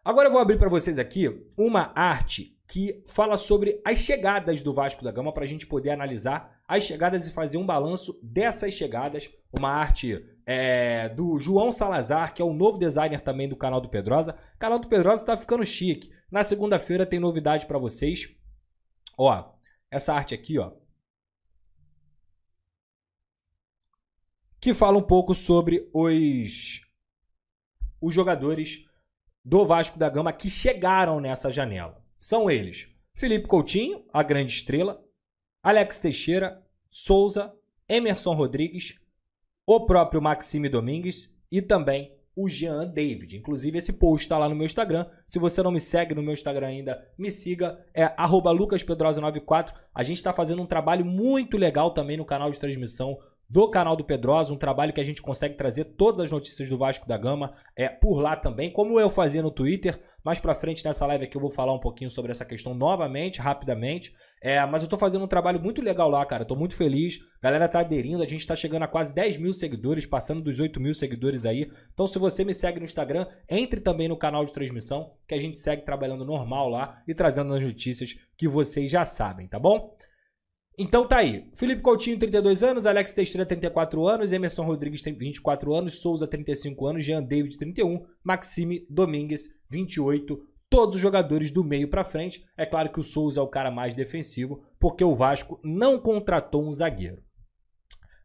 Agora eu vou abrir para vocês aqui uma arte que fala sobre as chegadas do Vasco da Gama para a gente poder analisar as chegadas e fazer um balanço dessas chegadas. Uma arte do João Salazar, que é o novo designer também do canal do Pedrosa. O canal do Pedrosa está ficando chique. Na segunda-feira tem novidade para vocês. Ó, essa arte aqui, ó, que fala um pouco sobre os jogadores do Vasco da Gama que chegaram nessa janela. São eles: Felipe Coutinho, a grande estrela, Alex Teixeira, Souza, Emerson Rodrigues, o próprio Maxime Domingues e também o Jean David. Inclusive esse post está lá no meu Instagram. Se você não me segue no meu Instagram ainda, me siga, é @lucaspedrosa94. A gente está fazendo um trabalho muito legal também no canal de transmissão do canal do Pedrosa, um trabalho que a gente consegue trazer todas as notícias do Vasco da Gama por lá também, como eu fazia no Twitter. Mais pra frente nessa live aqui eu vou falar um pouquinho sobre essa questão novamente, rapidamente. Mas eu tô fazendo um trabalho muito legal lá, cara. Tô muito feliz. A galera tá aderindo. A gente tá chegando a quase 10 mil seguidores, passando dos 8 mil seguidores aí. Então se você me segue no Instagram, entre também no canal de transmissão, que a gente segue trabalhando normal lá e trazendo as notícias que vocês já sabem, tá bom? Então tá aí, Felipe Coutinho 32 anos, Alex Teixeira 34 anos, Emerson Rodrigues tem 24 anos, Souza 35 anos, Jean David 31, Maxime Domingues 28, todos os jogadores do meio pra frente. É claro que o Souza é o cara mais defensivo, porque o Vasco não contratou um zagueiro.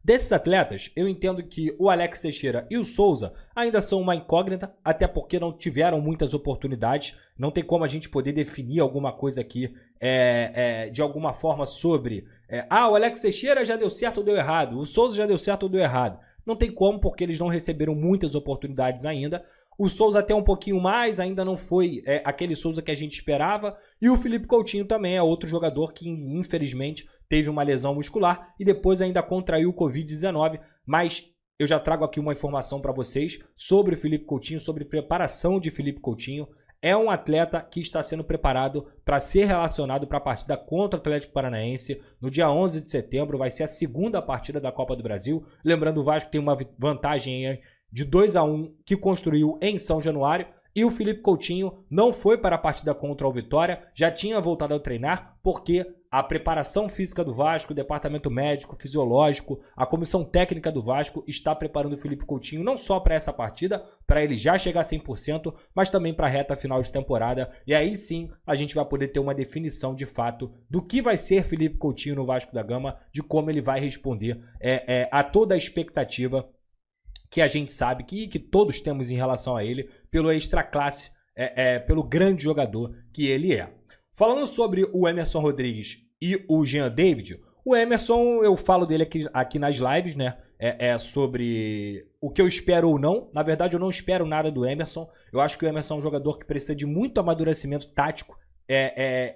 Desses atletas, eu entendo que o Alex Teixeira e o Souza ainda são uma incógnita, até porque não tiveram muitas oportunidades. Não tem como a gente poder definir alguma coisa aqui de alguma forma sobre... o Alex Teixeira já deu certo ou deu errado, o Souza já deu certo ou deu errado. Não tem como, porque eles não receberam muitas oportunidades ainda. O Souza até um pouquinho mais, ainda não foi aquele Souza que a gente esperava. E o Felipe Coutinho também é outro jogador que, infelizmente, teve uma lesão muscular e depois ainda contraiu o Covid-19. Mas eu já trago aqui uma informação para vocês sobre o Felipe Coutinho, sobre preparação de Felipe Coutinho. É um atleta que está sendo preparado para ser relacionado para a partida contra o Atlético Paranaense no dia 11 de setembro. Vai ser a segunda partida da Copa do Brasil. Lembrando, o Vasco tem uma vantagem de 2-1 que construiu em São Januário. E o Felipe Coutinho não foi para a partida contra o Vitória, já tinha voltado a treinar, porque a preparação física do Vasco, o departamento médico, fisiológico, a comissão técnica do Vasco está preparando o Felipe Coutinho não só para essa partida, para ele já chegar a 100%, mas também para a reta final de temporada. E aí sim a gente vai poder ter uma definição de fato do que vai ser Felipe Coutinho no Vasco da Gama, de como ele vai responder a toda a expectativa que a gente sabe que todos temos em relação a ele, pelo extra classe, pelo grande jogador que ele é. Falando sobre o Emerson Rodrigues e o Jean David, o Emerson, eu falo dele aqui nas lives, né? Sobre o que eu espero ou não. Na verdade, eu não espero nada do Emerson. Eu acho que o Emerson é um jogador que precisa de muito amadurecimento tático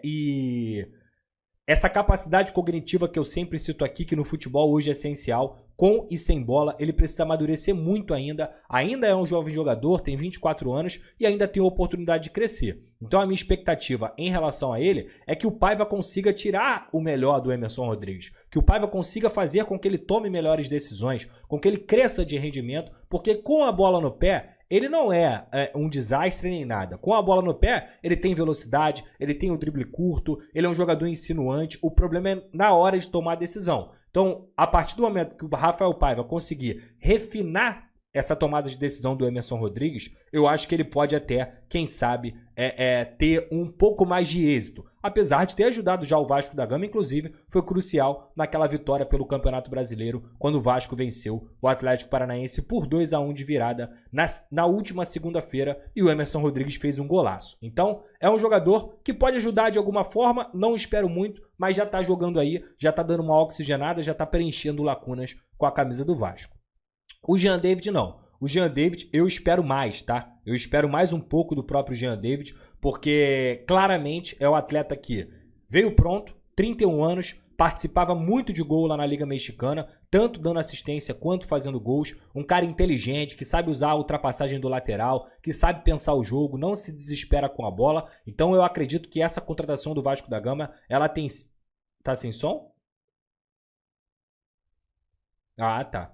e essa capacidade cognitiva que eu sempre cito aqui, que no futebol hoje é essencial, com e sem bola, ele precisa amadurecer muito ainda. Ainda é um jovem jogador, tem 24 anos e ainda tem a oportunidade de crescer. Então a minha expectativa em relação a ele é que o Paiva consiga tirar o melhor do Emerson Rodrigues, que o Paiva consiga fazer com que ele tome melhores decisões, com que ele cresça de rendimento, porque com a bola no pé, ele não é um desastre nem nada. Com a bola no pé, ele tem velocidade, ele tem o drible curto, ele é um jogador insinuante. O problema é na hora de tomar a decisão. Então, a partir do momento que o Rafael Paiva conseguir refinar essa tomada de decisão do Emerson Rodrigues, eu acho que ele pode até, quem sabe, ter um pouco mais de êxito. Apesar de ter ajudado já o Vasco da Gama, inclusive, foi crucial naquela vitória pelo Campeonato Brasileiro, quando o Vasco venceu o Atlético Paranaense por 2-1 de virada na última segunda-feira, e o Emerson Rodrigues fez um golaço. Então, é um jogador que pode ajudar de alguma forma, não espero muito, mas já está jogando aí, já está dando uma oxigenada, já está preenchendo lacunas com a camisa do Vasco. O Jean David não. O Jean David eu espero mais, tá? Eu espero mais um pouco do próprio Jean David, porque claramente é o atleta que veio pronto, 31 anos, participava muito de gol lá na Liga Mexicana, tanto dando assistência quanto fazendo gols. Um cara inteligente, que sabe usar a ultrapassagem do lateral, que sabe pensar o jogo, não se desespera com a bola. Então eu acredito que essa contratação do Vasco da Gama, ela tem... Tá sem som? Ah, tá.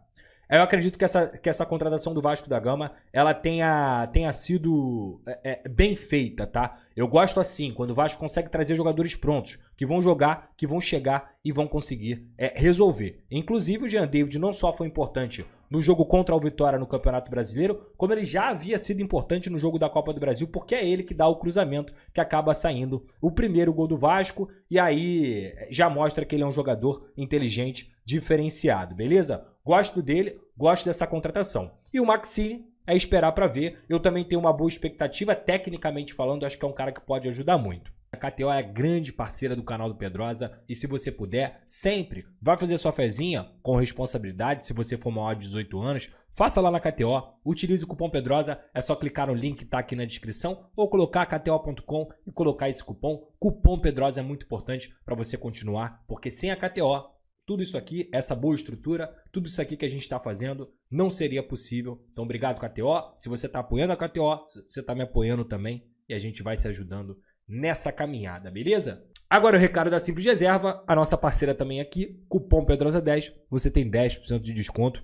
Eu acredito que essa contratação do Vasco da Gama, ela tenha sido bem feita, tá? Eu gosto assim, quando o Vasco consegue trazer jogadores prontos, que vão jogar, que vão chegar e vão conseguir resolver. Inclusive o Jean David não só foi importante no jogo contra o Vitória no Campeonato Brasileiro, como ele já havia sido importante no jogo da Copa do Brasil, porque é ele que dá o cruzamento que acaba saindo o primeiro gol do Vasco, e aí já mostra que ele é um jogador inteligente, diferenciado, beleza? Gosto dele, gosto dessa contratação. E o Maxine é esperar para ver. Eu também tenho uma boa expectativa, tecnicamente falando, acho que é um cara que pode ajudar muito. A KTO é a grande parceira do canal do Pedrosa e se você puder, sempre vai fazer sua fezinha com responsabilidade. Se você for maior de 18 anos, faça lá na KTO, utilize o cupom Pedrosa, é só clicar no link que está aqui na descrição ou colocar kto.com e colocar esse cupom. Cupom Pedrosa é muito importante para você continuar, porque sem a KTO, tudo isso aqui, essa boa estrutura, tudo isso aqui que a gente está fazendo não seria possível. Então, obrigado, KTO. Se você está apoiando a KTO, você está me apoiando também e a gente vai se ajudando nessa caminhada, beleza? Agora o recado da Simples Reserva, a nossa parceira também aqui, cupom Pedrosa10, você tem 10% de desconto.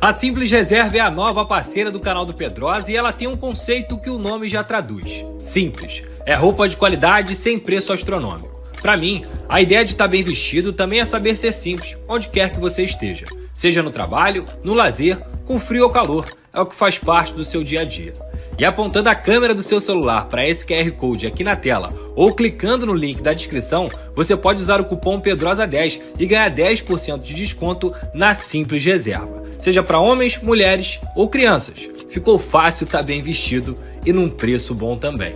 A Simples Reserva é a nova parceira do canal do Pedrosa e ela tem um conceito que o nome já traduz. Simples, é roupa de qualidade sem preço astronômico. Para mim, a ideia de estar bem vestido também é saber ser simples, onde quer que você esteja. Seja no trabalho, no lazer, com frio ou calor, é o que faz parte do seu dia a dia. E apontando a câmera do seu celular para esse QR Code aqui na tela ou clicando no link da descrição, você pode usar o cupom Pedrosa10 e ganhar 10% de desconto na Simples Reserva. Seja para homens, mulheres ou crianças. Ficou fácil estar bem vestido e num preço bom também.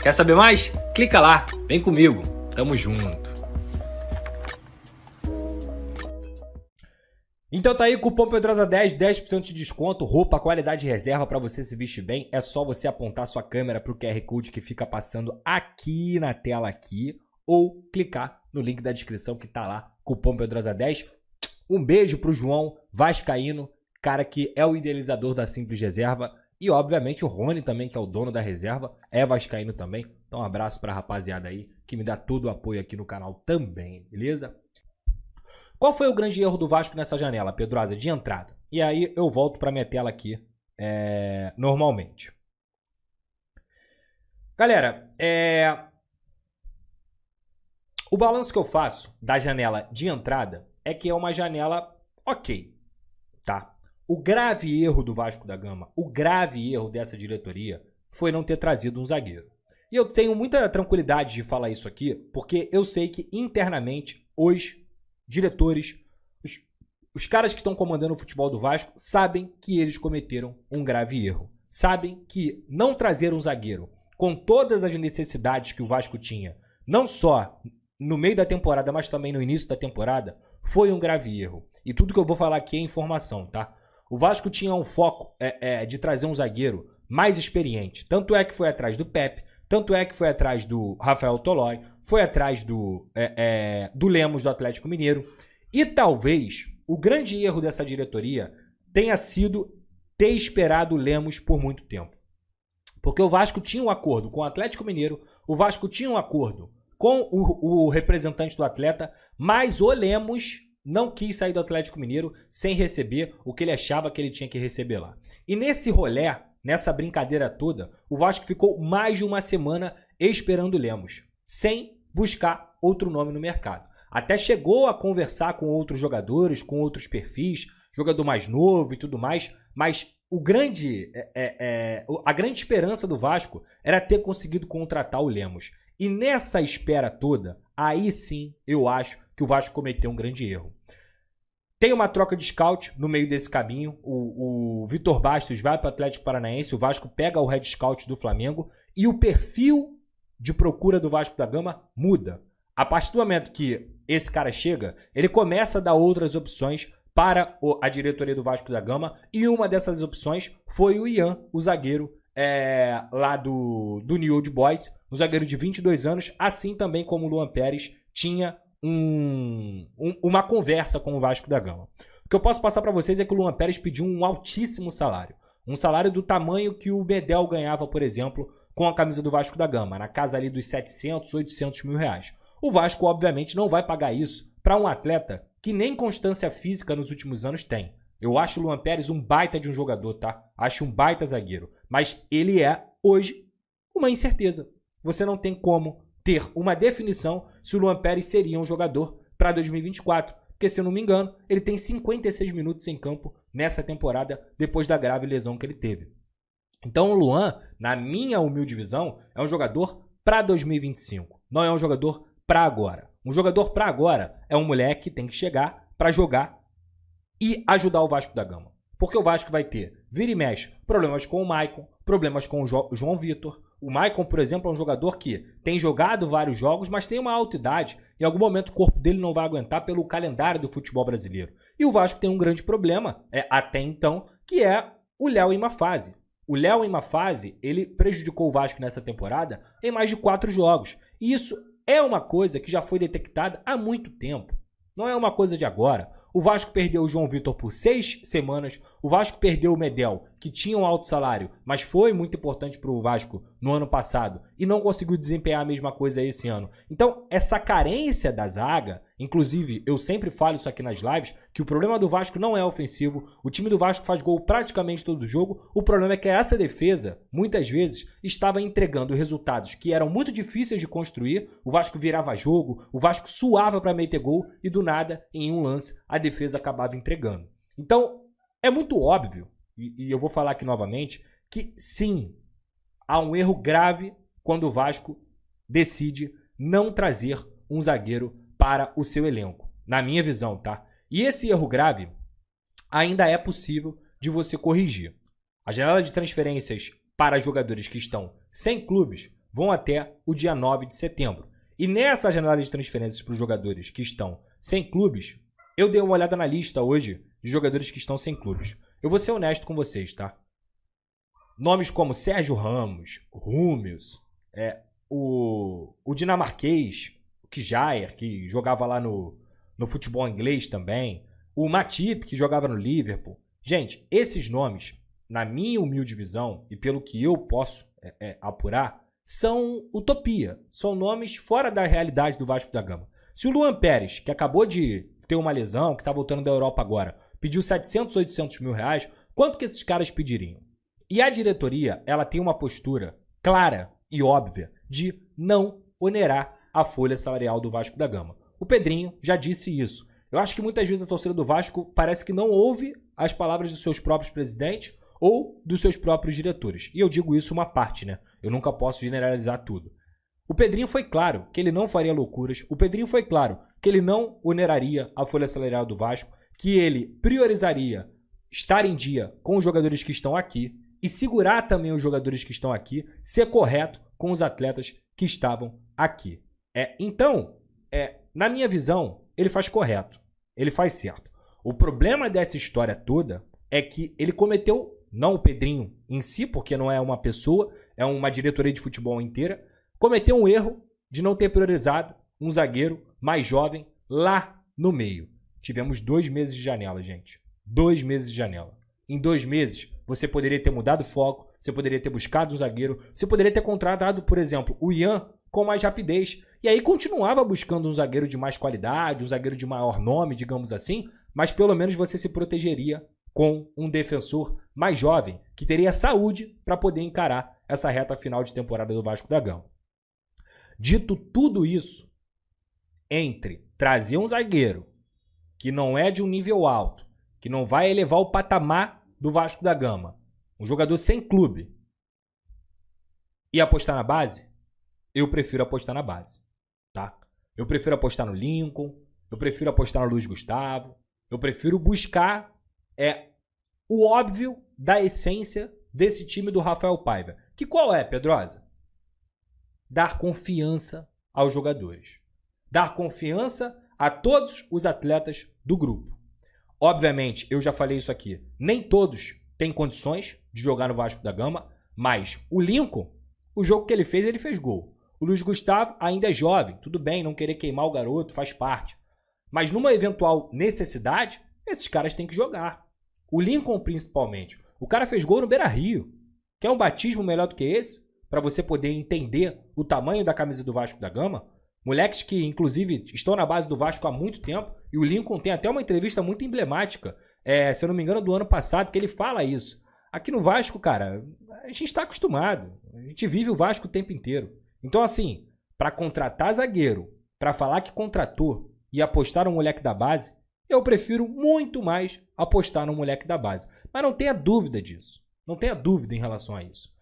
Quer saber mais? Clica lá, vem comigo. Tamo junto. Então tá aí, cupom Pedrosa10, 10% de desconto, roupa, qualidade reserva para você se vestir bem. É só você apontar sua câmera pro QR Code que fica passando aqui na tela aqui ou clicar no link da descrição que tá lá, cupom Pedrosa10. Um beijo pro João Vascaíno, cara que é o idealizador da Simples Reserva. E obviamente o Rony também, que é o dono da reserva, é vascaíno também. Então um abraço pra rapaziada aí, que me dá todo o apoio aqui no canal também, beleza? Qual foi o grande erro do Vasco nessa janela, Pedrosa, de entrada? E aí eu volto pra minha tela aqui, normalmente. Galera, o balanço que eu faço da janela de entrada é que é uma janela ok, tá? O grave erro do Vasco da Gama, o grave erro dessa diretoria foi não ter trazido um zagueiro. E eu tenho muita tranquilidade de falar isso aqui, porque eu sei que internamente os diretores, os caras que estão comandando o futebol do Vasco, sabem que eles cometeram um grave erro. Sabem que não trazer um zagueiro com todas as necessidades que o Vasco tinha, não só no meio da temporada, mas também no início da temporada, foi um grave erro. E tudo que eu vou falar aqui é informação, tá? O Vasco tinha um foco de trazer um zagueiro mais experiente. Tanto é que foi atrás do Pepe, tanto é que foi atrás do Rafael Tolói, foi atrás do Lemos do Atlético Mineiro. E talvez o grande erro dessa diretoria tenha sido ter esperado o Lemos por muito tempo. Porque o Vasco tinha um acordo com o Atlético Mineiro, o Vasco tinha um acordo com o representante do atleta, mas o Lemos não quis sair do Atlético Mineiro sem receber o que ele achava que ele tinha que receber lá. E nesse rolê, nessa brincadeira toda, o Vasco ficou mais de uma semana esperando o Lemos, sem buscar outro nome no mercado. Até chegou a conversar com outros jogadores, com outros perfis, jogador mais novo e tudo mais, mas a grande esperança do Vasco era ter conseguido contratar o Lemos. E nessa espera toda, aí sim eu acho que o Vasco cometeu um grande erro. Tem uma troca de scout no meio desse caminho. O Vitor Bastos vai para o Atlético Paranaense, o Vasco pega o head scout do Flamengo e o perfil de procura do Vasco da Gama muda. A partir do momento que esse cara chega, ele começa a dar outras opções para a diretoria do Vasco da Gama e uma dessas opções foi o Ian, o zagueiro lá do New Old Boys, um zagueiro de 22 anos, assim também como o Luan Pérez tinha uma conversa com o Vasco da Gama. O que eu posso passar para vocês é que o Luan Pérez pediu um altíssimo salário. Um salário do tamanho que o Medel ganhava, por exemplo, com a camisa do Vasco da Gama, na casa ali dos 700, 800 mil reais. O Vasco, obviamente, não vai pagar isso para um atleta que nem constância física nos últimos anos tem. Eu acho o Luan Pérez um baita de um jogador, tá? Acho um baita zagueiro. Mas ele é, hoje, uma incerteza. Você não tem como ter uma definição se o Luan Pérez seria um jogador para 2024. Porque, se eu não me engano, ele tem 56 minutos em campo nessa temporada, depois da grave lesão que ele teve. Então o Luan, na minha humilde visão, é um jogador para 2025. Não é um jogador para agora. Um jogador para agora é um moleque que tem que chegar para jogar e ajudar o Vasco da Gama. Porque o Vasco vai ter, vira e mexe, problemas com o Maicon, problemas com o João Vitor. O Maicon, por exemplo, é um jogador que tem jogado vários jogos, mas tem uma alta idade. Em algum momento o corpo dele não vai aguentar pelo calendário do futebol brasileiro. E o Vasco tem um grande problema, até então, que é o Léo em uma fase. O Léo em uma fase, ele prejudicou o Vasco nessa temporada em mais de 4 jogos. E isso é uma coisa que já foi detectada há muito tempo. Não é uma coisa de agora. O Vasco perdeu o João Vitor por 6 semanas. O Vasco perdeu o Medel, que tinha um alto salário, mas foi muito importante para o Vasco no ano passado e não conseguiu desempenhar a mesma coisa esse ano. Então, essa carência da zaga, inclusive, eu sempre falo isso aqui nas lives, que o problema do Vasco não é ofensivo. O time do Vasco faz gol praticamente todo jogo. O problema é que essa defesa, muitas vezes, estava entregando resultados que eram muito difíceis de construir. O Vasco virava jogo, o Vasco suava para meter gol e do nada, em um lance, a defesa acabava entregando. Então, é muito óbvio, e eu vou falar aqui novamente, que sim, há um erro grave quando o Vasco decide não trazer um zagueiro para o seu elenco. Na minha visão, tá? E esse erro grave ainda é possível de você corrigir. A janela de transferências para jogadores que estão sem clubes vão até o dia 9 de setembro. E nessa janela de transferências para os jogadores que estão sem clubes, eu dei uma olhada na lista hoje de jogadores que estão sem clubes. Eu vou ser honesto com vocês, tá? Nomes como Sérgio Ramos, Rúmeus, o dinamarquês, o Kjaer, que jogava lá no futebol inglês também, o Matip, que jogava no Liverpool. Gente, esses nomes, na minha humilde visão, e pelo que eu posso apurar, são utopia. São nomes fora da realidade do Vasco da Gama. Se o Luan Pérez, que acabou de ter uma lesão, que está voltando da Europa agora, pediu 700, 800 mil reais, quanto que esses caras pediriam? E a diretoria, ela tem uma postura clara e óbvia de não onerar a folha salarial do Vasco da Gama. O Pedrinho já disse isso. Eu acho que muitas vezes a torcida do Vasco parece que não ouve as palavras dos seus próprios presidentes ou dos seus próprios diretores. E eu digo isso uma parte, né? Eu nunca posso generalizar tudo. O Pedrinho foi claro que ele não faria loucuras. O Pedrinho foi claro que ele não oneraria a folha salarial do Vasco, que ele priorizaria estar em dia com os jogadores que estão aqui e segurar também os jogadores que estão aqui, ser correto com os atletas que estavam aqui. Então, na minha visão, ele faz correto, ele faz certo. O problema dessa história toda é que ele cometeu, não o Pedrinho em si, porque não é uma pessoa, é uma diretoria de futebol inteira, cometeu um erro de não ter priorizado um zagueiro mais jovem lá no meio. Tivemos 2 meses de janela, gente. 2 meses de janela. Em 2 meses, você poderia ter mudado o foco, você poderia ter buscado um zagueiro, você poderia ter contratado, por exemplo, o Ian com mais rapidez. E aí continuava buscando um zagueiro de mais qualidade, um zagueiro de maior nome, digamos assim, mas pelo menos você se protegeria com um defensor mais jovem, que teria saúde para poder encarar essa reta final de temporada do Vasco da Gama. Dito tudo isso, entre trazer um zagueiro que não é de um nível alto, que não vai elevar o patamar do Vasco da Gama, um jogador sem clube, e apostar na base, eu prefiro apostar na base, tá? Eu prefiro apostar no Lincoln, eu prefiro apostar no Luiz Gustavo, eu prefiro buscar o óbvio da essência desse time do Rafael Paiva. Que qual é, Pedrosa? Dar confiança aos jogadores. Dar confiança a todos os atletas do grupo. Obviamente, eu já falei isso aqui, nem todos têm condições de jogar no Vasco da Gama, mas o Lincoln, o jogo que ele fez gol. O Luiz Gustavo ainda é jovem, tudo bem, não querer queimar o garoto, faz parte. Mas numa eventual necessidade, esses caras têm que jogar. O Lincoln, principalmente. O cara fez gol no Beira-Rio. Quer um batismo melhor do que esse? Para você poder entender o tamanho da camisa do Vasco da Gama? Moleques que, inclusive, estão na base do Vasco há muito tempo. E o Lincoln tem até uma entrevista muito emblemática, se eu não me engano, do ano passado, que ele fala isso. Aqui no Vasco, cara, a gente está acostumado. A gente vive o Vasco o tempo inteiro. Então, assim, para contratar zagueiro, para falar que contratou e apostar no moleque da base, eu prefiro muito mais apostar no moleque da base. Mas não tenha dúvida disso. Não tenha dúvida em relação a isso.